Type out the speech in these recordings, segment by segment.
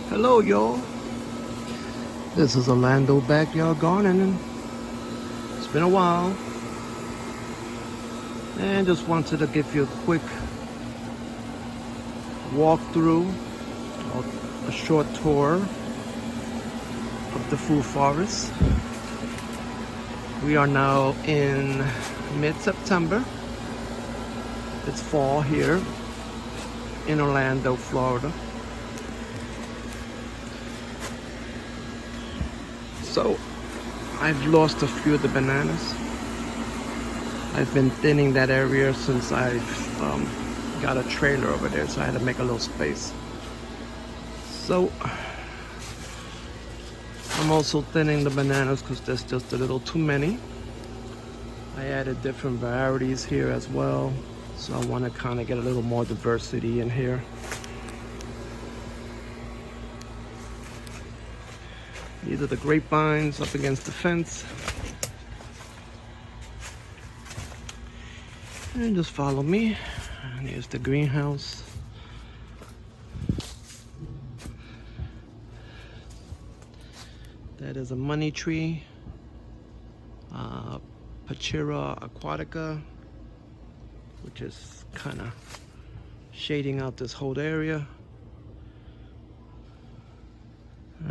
Hello, y'all. This is Orlando Backyard Gardening. It's been a while, and just wanted to give you a quick walkthrough, or a short tour of the food forest. We are now in mid-September. It's fall here in Orlando, Florida. So I've lost a few of the bananas. I've been thinning that area since I've got a trailer over there, so I had to make a little space. So I'm also thinning the bananas because there's just a little too many. I added different varieties here as well, so I want to kind of get a little more diversity in here. These are the grapevines up against the fence. And just follow me. And here's the greenhouse. That is a money tree. Pachira aquatica, which is kind of shading out this whole area.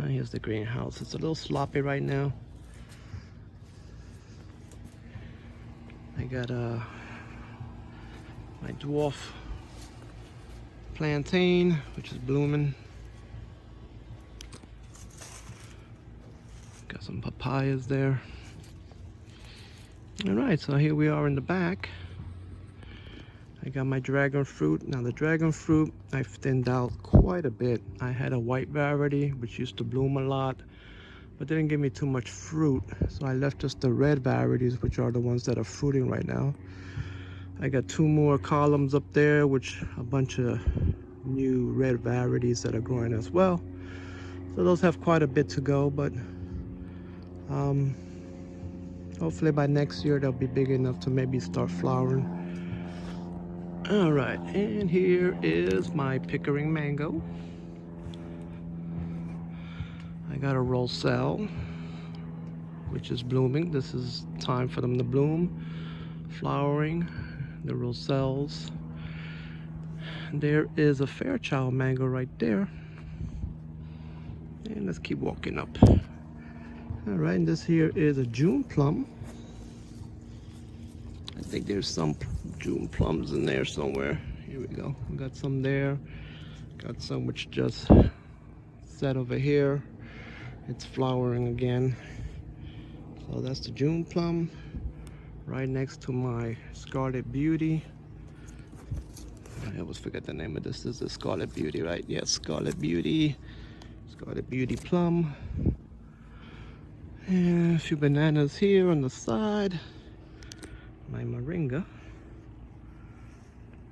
Here's the greenhouse. It's a little sloppy right now. I got my dwarf plantain, which is blooming. Got some papayas there. All right, so here we are in the back. I got my dragon fruit. Now the dragon fruit, I've thinned out quite a bit. I had a white variety, which used to bloom a lot, but didn't give me too much fruit. So I left just the red varieties, which are the ones that are fruiting right now. I got two more columns up there, which a bunch of new red varieties that are growing as well. So those have quite a bit to go, but hopefully by next year they'll be big enough to maybe start flowering. All right, and here is my Pickering mango. I got a Roselle, which is blooming. This is time for them to bloom, flowering, the Roselles. There is a Fairchild mango right there. And let's keep walking up. All right, and this here is a June plum. I think there's some June plums in there somewhere. Here we go. We got some there. Got some which just set over here. It's flowering again. So that's the June plum. Right next to my Scarlet Beauty. I always forget the name of this. This is the Scarlet Beauty, right? Yes, Scarlet Beauty. Scarlet Beauty plum. And a few bananas here on the side. My moringa.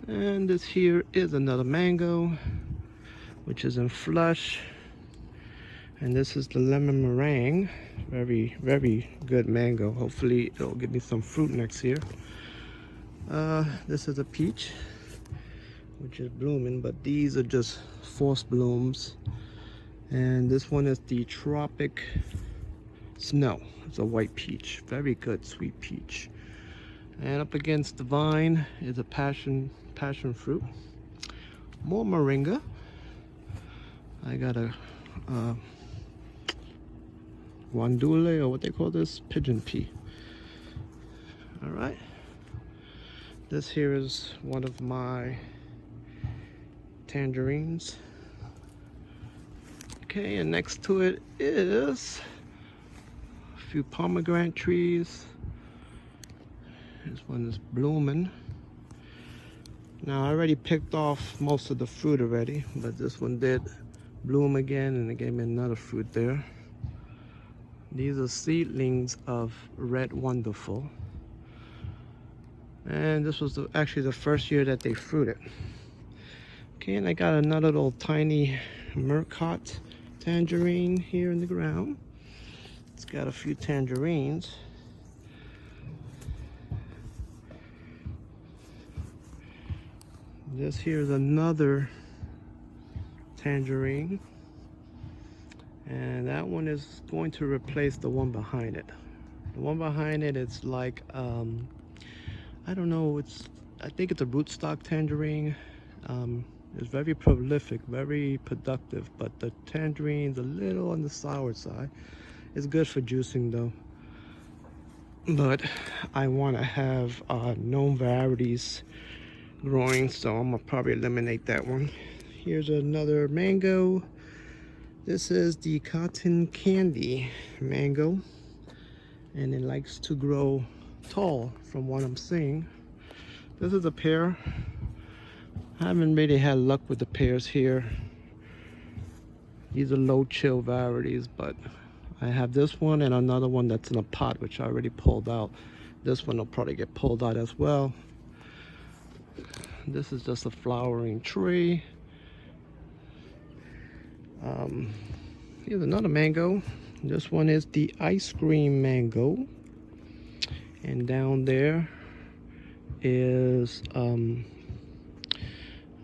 And this here is another mango, which is in flush. And this is the lemon meringue. Very, very good mango. Hopefully it'll give me some fruit next year. This is a peach, which is blooming, but these are just forced blooms. And this one is the Tropic Snow. It's a white peach. Very good, sweet peach. And up against the vine is a passion fruit. More moringa. I got a guandule, or what they call this, pigeon pea. All right. This here is one of my tangerines. Okay, and next to it is a few pomegranate trees. This one is blooming. Now I already picked off most of the fruit already, but this one did bloom again and it gave me another fruit there. These are seedlings of Red Wonderful. And this was actually the first year that they fruited. Okay, and I got another little tiny Murcott tangerine here in the ground. It's got a few tangerines. This here is another tangerine. And that one is going to replace the one behind it. The one behind it, it's like I don't know, I think it's a rootstock tangerine. It's very prolific, very productive, but the tangerine's a little on the sour side. It's good for juicing though. But I want to have known varieties growing, so I'm gonna probably eliminate that one. Here's another mango. This is the cotton candy mango, and it likes to grow tall from what I'm seeing. This is a pear. I haven't really had luck with the pears here. These are low chill varieties, but I have this one and another one that's in a pot, which I already pulled out. This one will probably get pulled out as well. This is just a flowering tree. Here's another mango. This one is the ice cream mango. And down there is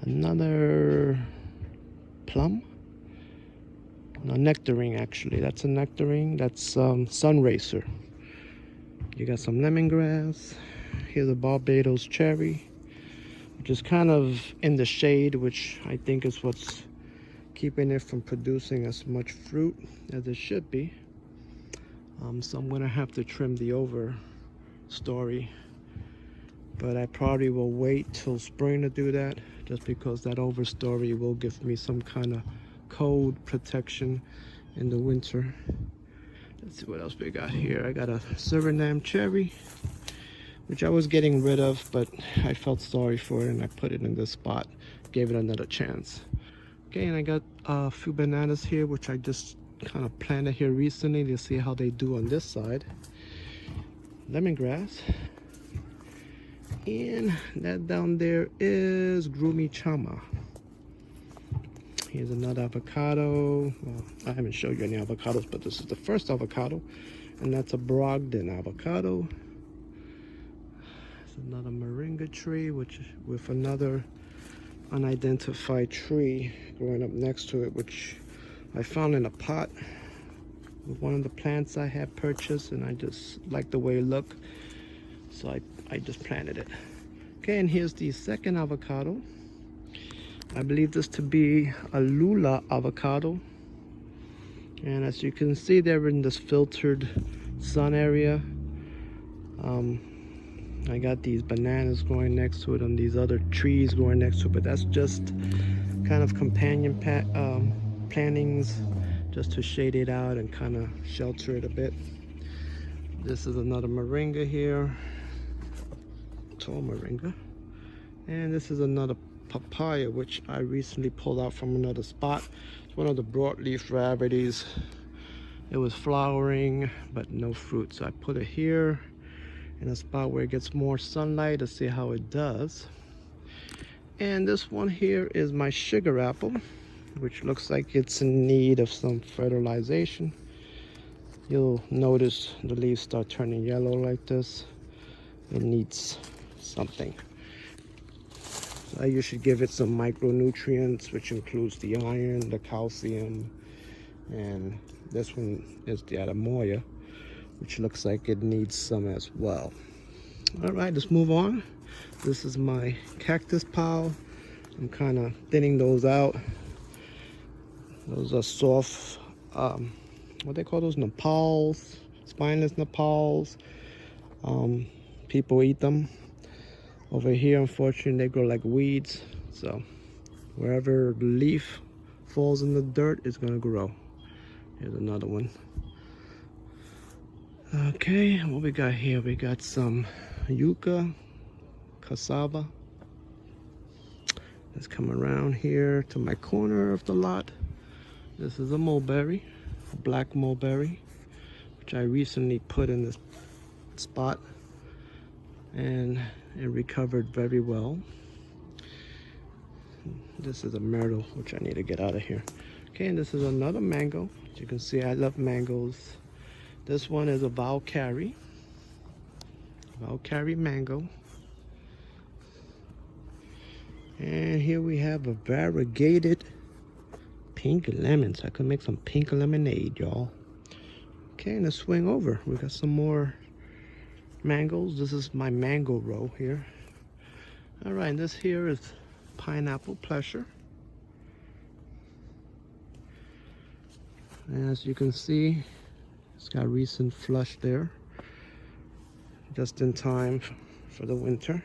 another plum. No, nectarine actually. That's a nectarine. That's Sunracer. You got some lemongrass. Here's a Barbados cherry, which is kind of in the shade, which I think is what's keeping it from producing as much fruit as it should be. So I'm gonna have to trim the over story, but I probably will wait till spring to do that, just because that overstory will give me some kind of cold protection in the winter. Let's see what else we got here. I got a Suriname cherry, which I was getting rid of, but I felt sorry for it and I put it in this spot, gave it another chance. Okay, and I got a few bananas here, which I just kind of planted here recently to see how they do on this side. Lemongrass. And that down there is Grumi Chama. Here's another avocado. Well, I haven't showed you any avocados, but this is the first avocado, and that's a Brogden avocado. There's another moringa tree, which with another unidentified tree growing up next to it, which I found in a pot with one of the plants I had purchased, and I just like the way it looked, so I just planted it. Okay, and here's the second avocado. I believe this to be a Lula avocado, and as you can see, they're in this filtered sun area. I got these bananas growing next to it and these other trees growing next to it, but that's just kind of companion plantings just to shade it out and kind of shelter it a bit. This is another moringa here, tall moringa, and this is another papaya, which I recently pulled out from another spot. It's one of the broadleaf varieties. It was flowering but no fruit, so I put it here in a spot where it gets more sunlight to see how it does. And this one here is my sugar apple, which looks like it's in need of some fertilization. You'll notice the leaves start turning yellow like this. It needs something. So you should give it some micronutrients, which includes the iron, the calcium, and this one is the Adamoya, which looks like it needs some as well. All right, let's move on. This is my cactus pile. I'm kind of thinning those out. Those are soft, what they call those, Nepals, spineless Nepals. People eat them. Over here, unfortunately, they grow like weeds. So wherever the leaf falls in the dirt, it's gonna grow. Here's another one. Okay, what we got here? We got some yucca, cassava. Let's come around here to my corner of the lot. This is a mulberry, a black mulberry, which I recently put in this spot, and it recovered very well. This is a myrtle, which I need to get out of here. Okay, and this is another mango. As you can see, I love mangoes. This one is a Valkyrie mango. And here we have a variegated Pink lemons. I could make some pink lemonade, y'all. Okay, and let's swing over. We got some more mangoes. This is my mango row here. All right, this here is Pineapple Pleasure. And as you can see, it's got recent flush there, just in time for the winter.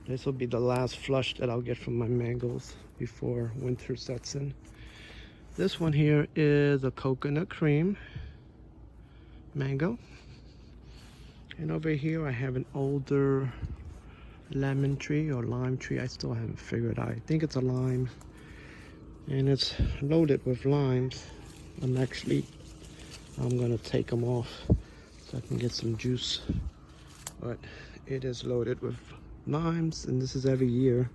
This will be the last flush that I'll get from my mangoes before winter sets in. This one here is a coconut cream mango. And over here I have an older lemon tree or lime tree. I still haven't figured out. I think it's a lime. And it's loaded with limes. I'm gonna take them off so I can get some juice. But it is loaded with limes, and this is every year.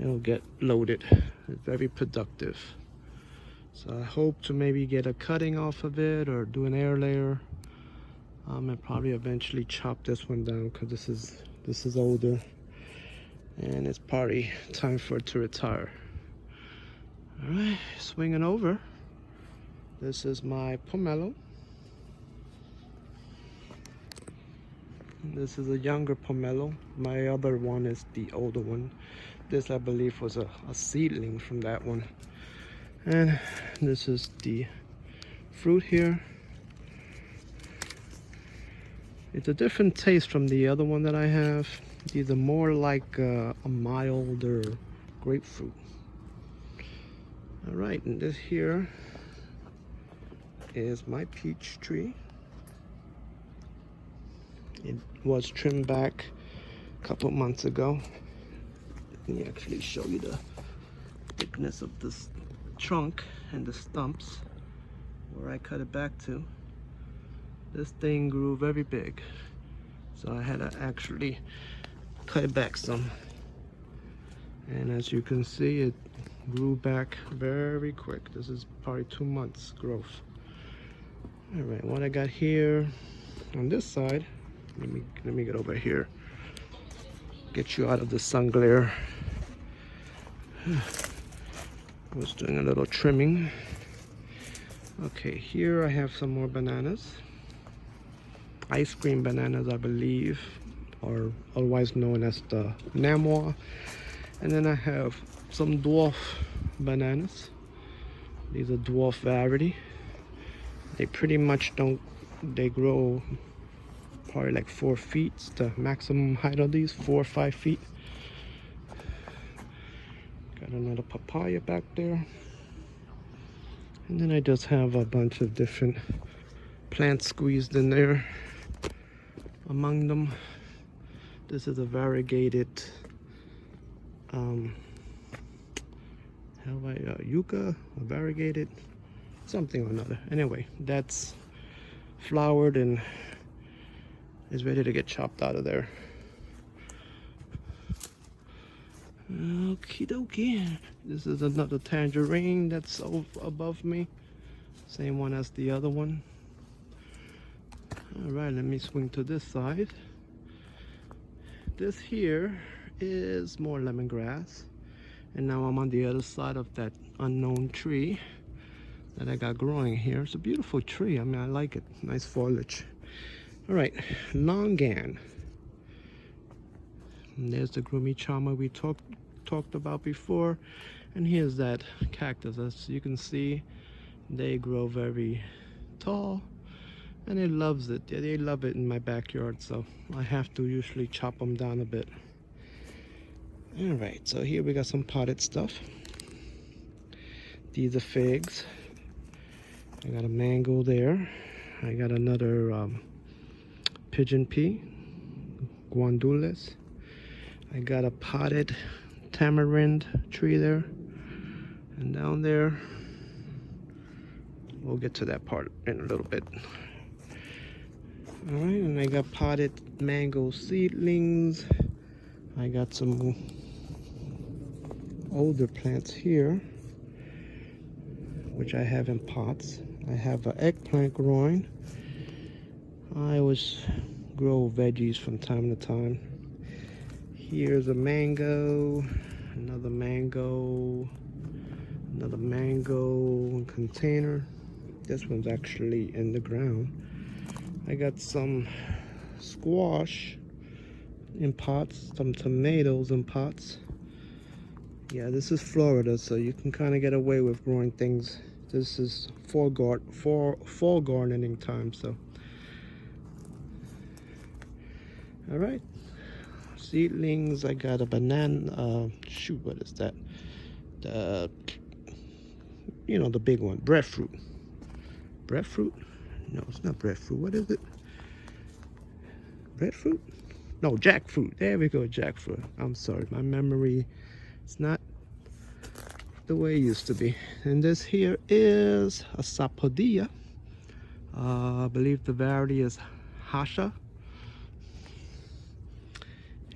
It'll get loaded. It's very productive. So I hope to maybe get a cutting off of it or do an air layer. And probably eventually chop this one down because this is older, and it's probably time for it to retire. All right, swinging over. This is my pomelo. This is a younger pomelo. My other one is the older one. This, I believe, was a seedling from that one. And this is the fruit here. It's a different taste from the other one that I have. These are more like a milder grapefruit. All right, and this here is my peach tree. It was trimmed back a couple months ago. Let me actually show you the thickness of this trunk and the stumps where I cut it back to. This thing grew very big, so I had to actually cut it back some. And as you can see, it grew back very quick. This is probably 2 months growth. All right, what I got here on this side, let me get over here, get you out of the sun glare. I was doing a little trimming. Okay, here I have some more bananas. Ice cream bananas, I believe, or otherwise known as the Namwa. And then I have some dwarf bananas. These are dwarf variety. They pretty much they grow probably like 4 feet. It's the maximum height of these, 4 or 5 feet. Got another papaya back there. And then I just have a bunch of different plants squeezed in there. Among them, this is a variegated yucca, a variegated something or another. Anyway, that's flowered and is ready to get chopped out of there. Okie dokie. This is another tangerine that's above me. Same one as the other one. All right, let me swing to this side. This here is more lemongrass. And now I'm on the other side of that unknown tree that I got growing here. It's a beautiful tree. I mean, I like it. Nice foliage. All right, longan. And there's the Grumichama we talked about before. And here's that cactus. As you can see, they grow very tall. And it loves it. They love it in my backyard, so I have to usually chop them down a bit. All right, so here we got some potted stuff. These are figs. I got a mango there. I got another pigeon pea, guandules. I got a potted tamarind tree there. And down there, we'll get to that part in a little bit. All right, and I got potted mango seedlings. I got some older plants here, which I have in pots. I have an eggplant growing. I always grow veggies from time to time. Here's a mango, another mango, another container. This one's actually in the ground. I got some squash in pots, some tomatoes in pots. Yeah, this is Florida, so you can kind of get away with growing things. This is fall gardening time, so. All right, seedlings. I got a banana. Shoot, what is that? The, the big one, breadfruit. Breadfruit? No, it's not breadfruit. What is it? Breadfruit? No, jackfruit. There we go, jackfruit. I'm sorry, my memory is not the way it used to be. And this here is a sapodilla. I believe the variety is Hasha.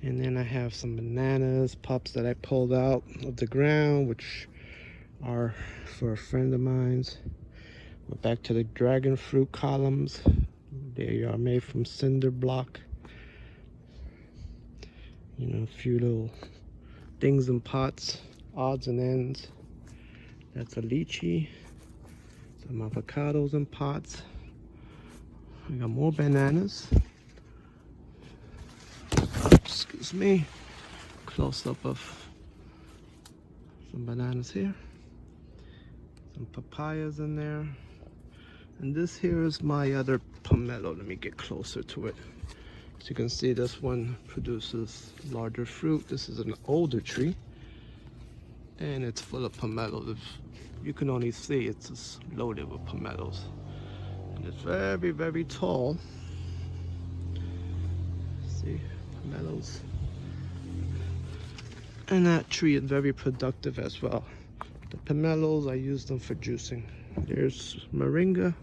And then I have some bananas, pups that I pulled out of the ground, which are for a friend of mine's. We're back to the dragon fruit columns. They are made from cinder block. A few little things in pots, odds and ends. That's a lychee. Some avocados in pots. I got more bananas. Excuse me. Close up of some bananas here. Some papayas in there. And this here is my other pomelo. Let me get closer to it. As you can see, this one produces larger fruit. This is an older tree. And it's full of pomelos. You can only see it's just loaded with pomelos. And it's very, very tall. See, pomelos. And that tree is very productive as well. The pomelos, I use them for juicing. There's moringa.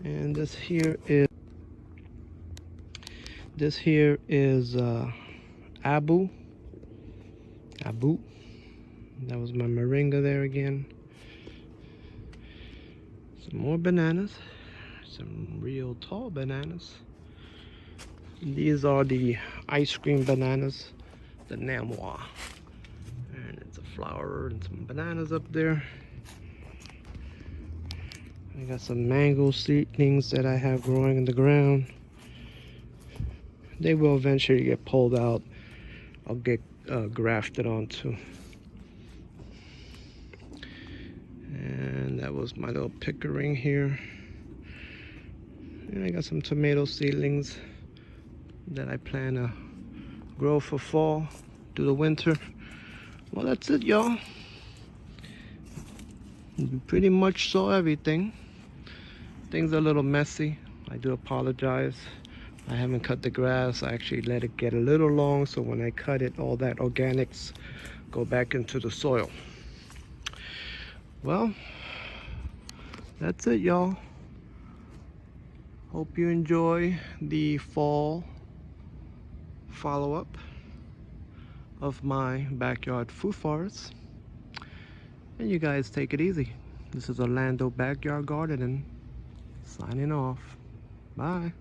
And this here is abu. That was my moringa there again. Some more bananas. Some real tall bananas. These are the ice cream bananas, the Namois. And it's a flower and some bananas up there. I got some mango seedlings that I have growing in the ground. They will eventually get pulled out. I'll get grafted onto. And that was my little pickering here. And I got some tomato seedlings that I plan to grow for fall through the winter. Well, that's it, y'all. You pretty much saw everything. Things are a little messy. I do apologize. I haven't cut the grass. I actually let it get a little long, so when I cut it, all that organics go back into the soil. Well, that's it, y'all. Hope you enjoy the fall follow-up of my backyard food forest. And you guys take it easy. This is Orlando Backyard Gardening, signing off. Bye.